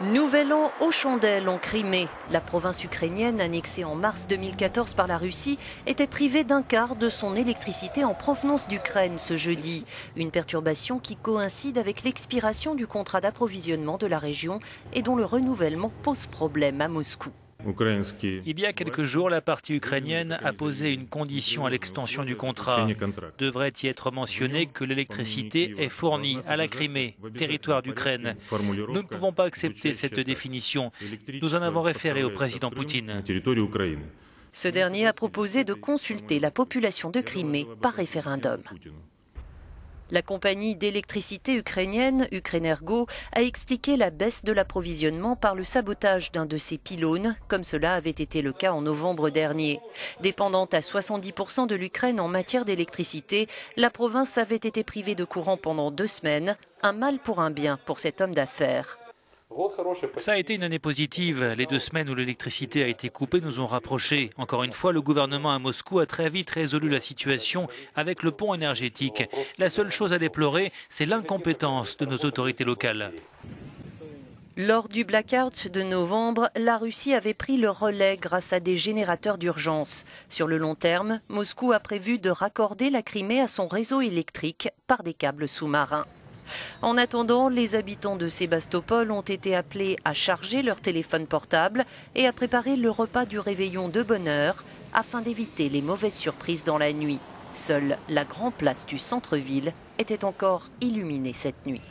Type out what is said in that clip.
Nouvel an aux chandelles en Crimée. La province ukrainienne, annexée en mars 2014 par la Russie, était privée d'un quart de son électricité en provenance d'Ukraine ce jeudi. Une perturbation qui coïncide avec l'expiration du contrat d'approvisionnement de la région et dont le renouvellement pose problème à Moscou. Il y a quelques jours, la partie ukrainienne a posé une condition à l'extension du contrat. Devrait y être mentionné que l'électricité est fournie à la Crimée, territoire d'Ukraine. Nous ne pouvons pas accepter cette définition. Nous en avons référé au président Poutine. Ce dernier a proposé de consulter la population de Crimée par référendum. La compagnie d'électricité ukrainienne, Ukrenergo, a expliqué la baisse de l'approvisionnement par le sabotage d'un de ses pylônes, comme cela avait été le cas en novembre dernier. Dépendante à 70% de l'Ukraine en matière d'électricité, la province avait été privée de courant pendant 2 semaines, un mal pour un bien pour cet homme d'affaires. Ça a été une année positive. Les 2 semaines où l'électricité a été coupée nous ont rapprochés. Encore une fois, le gouvernement à Moscou a très vite résolu la situation avec le pont énergétique. La seule chose à déplorer, c'est l'incompétence de nos autorités locales. Lors du blackout de novembre, la Russie avait pris le relais grâce à des générateurs d'urgence. Sur le long terme, Moscou a prévu de raccorder la Crimée à son réseau électrique par des câbles sous-marins. En attendant, les habitants de Sébastopol ont été appelés à charger leur téléphone portable et à préparer le repas du réveillon de bonne heure afin d'éviter les mauvaises surprises dans la nuit. Seule la grande place du centre-ville était encore illuminée cette nuit.